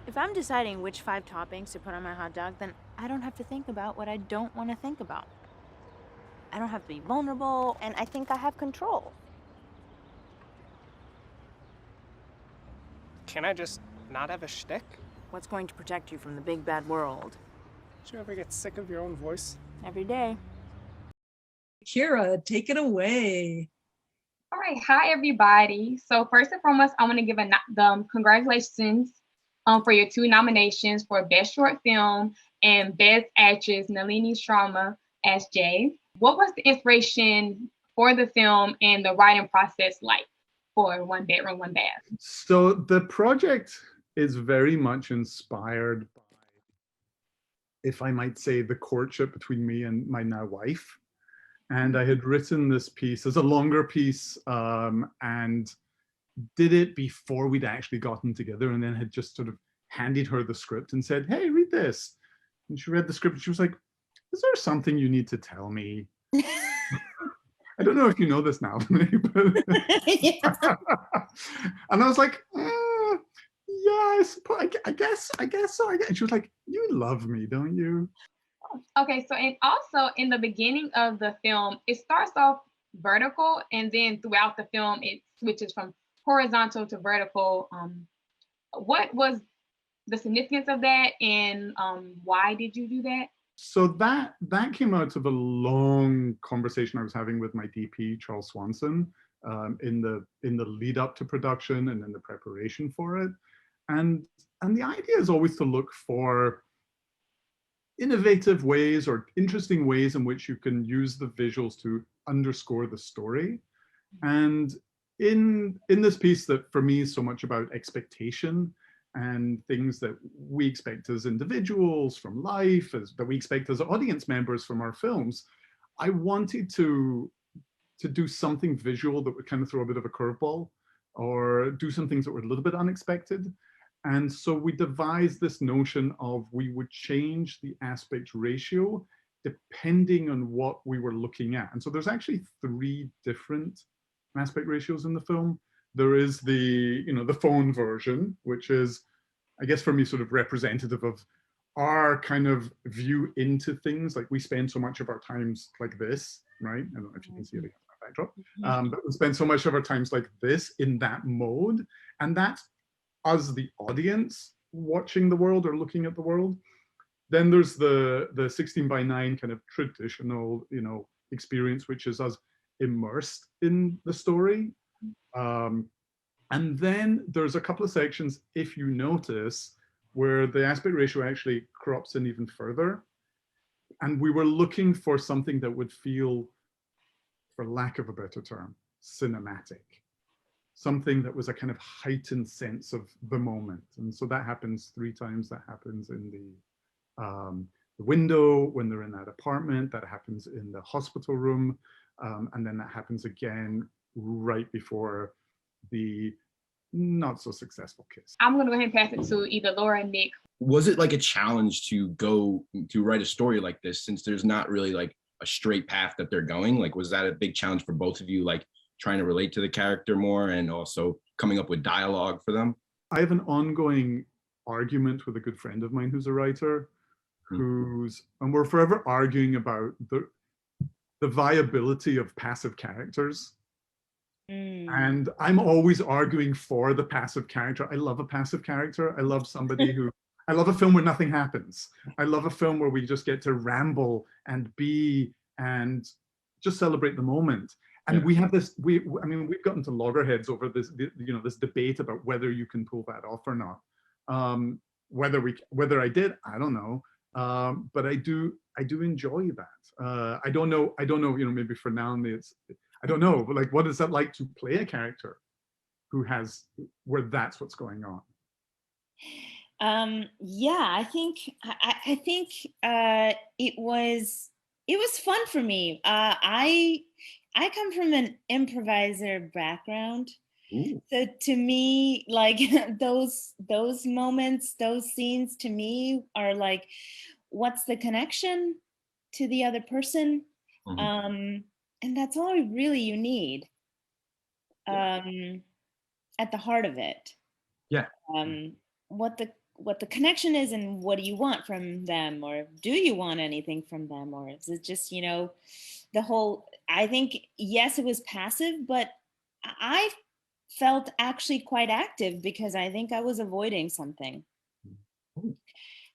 If I'm deciding which 5 toppings to put on my hot dog, then I don't have to think about what I don't want to think about. I don't have to be vulnerable, and I think I have control. Can I just not have a shtick? What's going to protect you from the big bad world? Did you ever get sick of your own voice? Every day. Yakira, take it away. All right, hi everybody. So first and foremost, I want to give congratulations for your 2 nominations for Best Short Film and Best Actress, Nalini Sharma as Jay. What was the inspiration for the film and the writing process like for One Bedroom, One Bath? So the project is very much inspired by, if I might say, the courtship between me and my now wife. And I had written this piece as a longer piece, and did it before we'd actually gotten together, and then had just sort of handed her the script and said, "Hey, read this." And she read the script and she was like, "Is there something you need to tell me?" I don't know if you know this now, but and I was like, yeah, I guess so. And she was like, "You love me, don't you?" Okay, so and also in the beginning of the film, it starts off vertical and then throughout the film it switches from horizontal to vertical. What was the significance of that and why did you do that? So that came out of a long conversation I was having with my DP, Charles Swanson, in the lead up to production and in the preparation for it. And the idea is always to look for innovative ways or interesting ways in which you can use the visuals to underscore the story. And in this piece that for me is so much about expectation and things that we expect as individuals from life, that we expect as audience members from our films, I wanted to do something visual that would kind of throw a bit of a curveball or do some things that were a little bit unexpected. And so we devised this notion of we would change the aspect ratio depending on what we were looking at. And so there's actually 3 different aspect ratios in the film. There is the, the phone version, which is, I guess for me, sort of representative of our kind of view into things. Like we spend so much of our times like this, right? I don't know if you can see it against my backdrop, but we spend so much of our times like this in that mode. And that's us, the audience, watching the world or looking at the world. Then there's the 16:9 kind of traditional, experience, which is us immersed in the story. And then there's a couple of sections, if you notice, where the aspect ratio actually crops in even further. And we were looking for something that would feel, for lack of a better term, cinematic. Something that was a kind of heightened sense of the moment. And so that happens 3 times. That happens in the window when they're in that apartment, that happens in the hospital room, and then that happens again right before the not so successful kiss. I'm gonna go ahead and pass it to either Laura and Nick. Was it like a challenge to write a story like this, since there's not really like a straight path that they're going? Like, was that a big challenge for both of you, like trying to relate to the character more and also coming up with dialogue for them? I have an ongoing argument with a good friend of mine who's a writer, and we're forever arguing about the viability of passive characters. And I'm always arguing for the passive character. I love a passive character. I love somebody I love a film where nothing happens. I love a film where we just get to ramble and be and just celebrate the moment. And we have this, we've gotten to loggerheads over this, this debate about whether you can pull that off or not. Whether I did, I don't know. But I do enjoy that. I don't know, maybe for Nalini I don't know, but like, what is that like to play a character where that's what's going on? Yeah, I think it was fun for me. I come from an improviser background. Ooh. So to me, like those moments, those scenes to me are like, what's the connection to the other person? And that's all really you need at the heart of it. Yeah. What the what the connection is and what do you want from them, or do you want anything from them, or is it just, the whole, I think, yes, it was passive, but I felt actually quite active because I think I was avoiding something.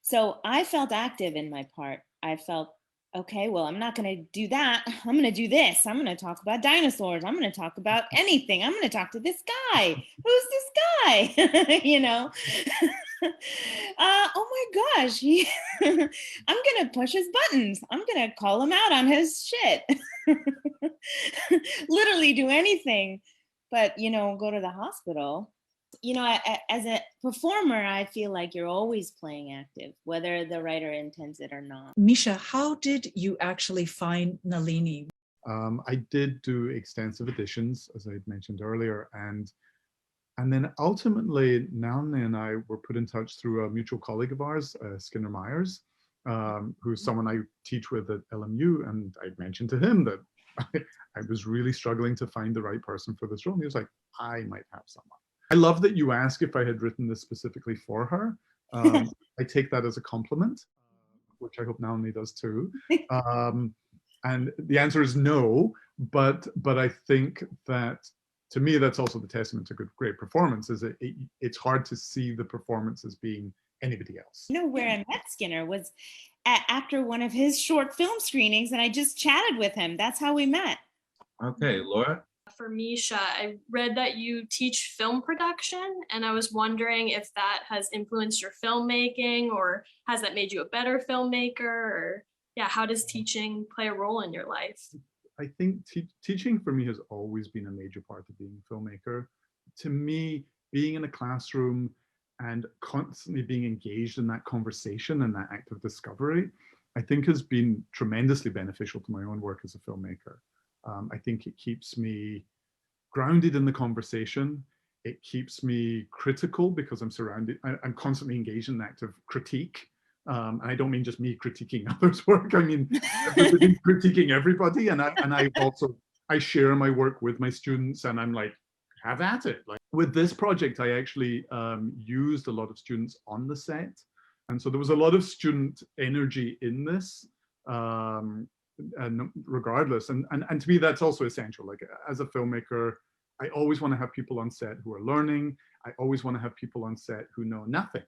So I felt active in my part. I felt, okay, well, I'm not going to do that. I'm going to do this. I'm going to talk about dinosaurs. I'm going to talk about anything. I'm going to talk to this guy. Who's this guy? Oh my gosh. I'm going to push his buttons. I'm going to call him out on his shit. Literally do anything, but, go to the hospital. As a performer, I feel like you're always playing active, whether the writer intends it or not. Mischa, how did you actually find Nalini? I did do extensive auditions, as I mentioned earlier, and then ultimately Nalini and I were put in touch through a mutual colleague of ours, Skinner Myers, who's someone I teach with at LMU, and I mentioned to him that I was really struggling to find the right person for this role. And he was like, I might have someone. I love that you ask if I had written this specifically for her. I take that as a compliment, which I hope Nalini does too. And the answer is no, but I think that, to me, that's also the testament to great performance, is it's hard to see the performance as being anybody else. Where I met Skinner was after one of his short film screenings, and I just chatted with him. That's how we met. Okay, Laura? For Mischa, I read that you teach film production, and I was wondering if that has influenced your filmmaking, or has that made you a better filmmaker, or how does teaching play a role in your life? I think teaching for me has always been a major part of being a filmmaker. To me, being in a classroom and constantly being engaged in that conversation and that act of discovery, I think has been tremendously beneficial to my own work as a filmmaker. I think it keeps me grounded in the conversation. It keeps me critical because I'm constantly engaged in an act of critique. And I don't mean just me critiquing others' work. I mean, critiquing everybody. And I share my work with my students, and I'm like, have at it. Like with this project, I actually used a lot of students on the set. And so there was a lot of student energy in this. And regardless, and to me, that's also essential. Like as a filmmaker, I always want to have people on set who are learning. I always want to have people on set who know nothing.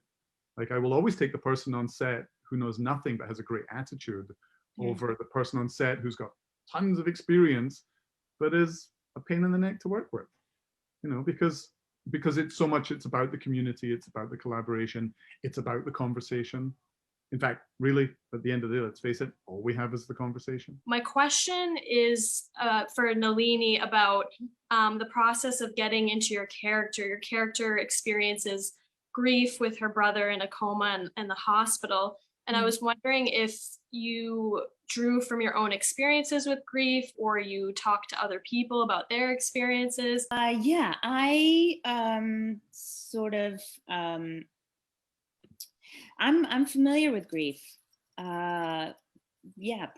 Like I will always take the person on set who knows nothing but has a great attitude over the person on set who's got tons of experience but is a pain in the neck to work with. Because it's about the community, it's about the collaboration, it's about the conversation. In fact, really, at the end of the day, let's face it, all we have is the conversation. My question is for Nalini about the process of getting into your character. Your character experiences grief with her brother in a coma and the hospital. And I was wondering if you drew from your own experiences with grief, or you talked to other people about their experiences. Yeah, I I'm familiar with grief,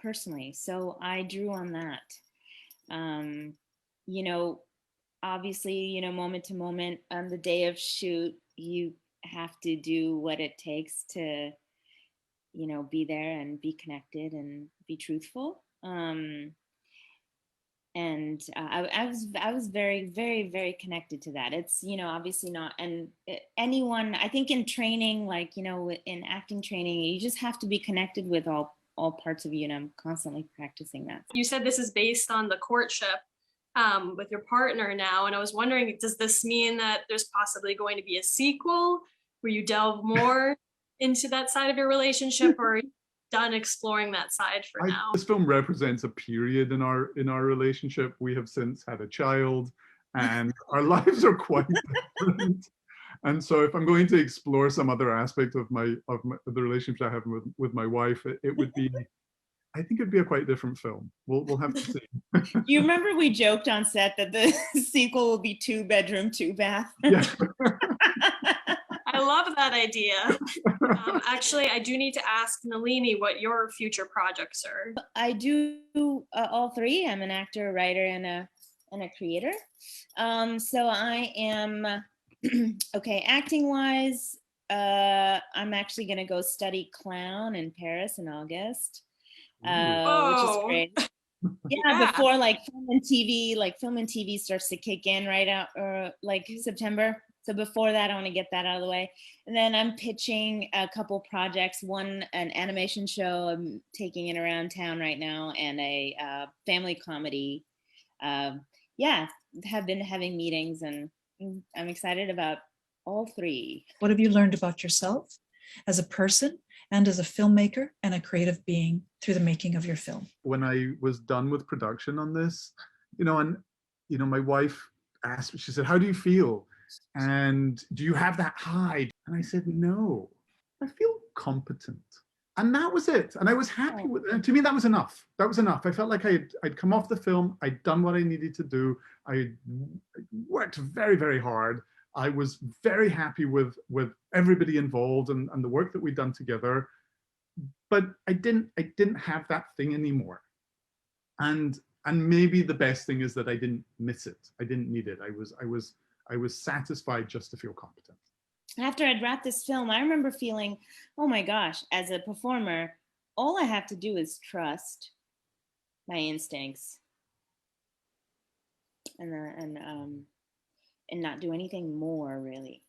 personally. So I drew on that. Obviously, moment to moment, on the day of shoot, you have to do what it takes to, be there and be connected and be truthful. And I was very, very, very connected to that. It's, obviously not, and anyone, I think in training, like, in acting training, you just have to be connected with all parts of you, and I'm constantly practicing that. You said this is based on the courtship with your partner now, and I was wondering, does this mean that there's possibly going to be a sequel where you delve more into that side of your relationship, or done exploring that side for now? This film represents a period in our relationship. We have since had a child, and our lives are quite different. And so, if I'm going to explore some other aspect of the relationship I have with my wife, it would be, I think it'd be a quite different film. We'll have to see. You remember we joked on set that the sequel will be 2-bedroom, 2-bath. Yeah. I love that idea. Actually, I do need to ask Nalini what your future projects are. I do all three. I'm an actor, a writer, and a creator. So I am, okay, acting wise, I'm actually going to go study clown in Paris in August, which is Oh. great. Yeah, before like film and TV starts to kick in right out or like September. So before that, I want to get that out of the way. And then I'm pitching a couple projects. One, an animation show I'm taking it around town right now, and a family comedy. Yeah, have been having meetings, and I'm excited about all three. What have you learned about yourself as a person and as a filmmaker and a creative being through the making of your film? When I was done with production on this, my wife asked me, she said, "How do you feel? And do you have that high?" And I said, "No, I feel competent." And that was it. And I was happy with it. And to me, that was enough. That was enough. I felt like I'd come off the film. I'd done what I needed to do. I worked very, very hard. I was very happy with everybody involved and the work that we'd done together. But I didn't have that thing anymore. And maybe the best thing is that I didn't miss it. I didn't need it. I was satisfied just to feel competent. After I'd wrapped this film, I remember feeling, oh my gosh, as a performer, all I have to do is trust my instincts and not do anything more, really.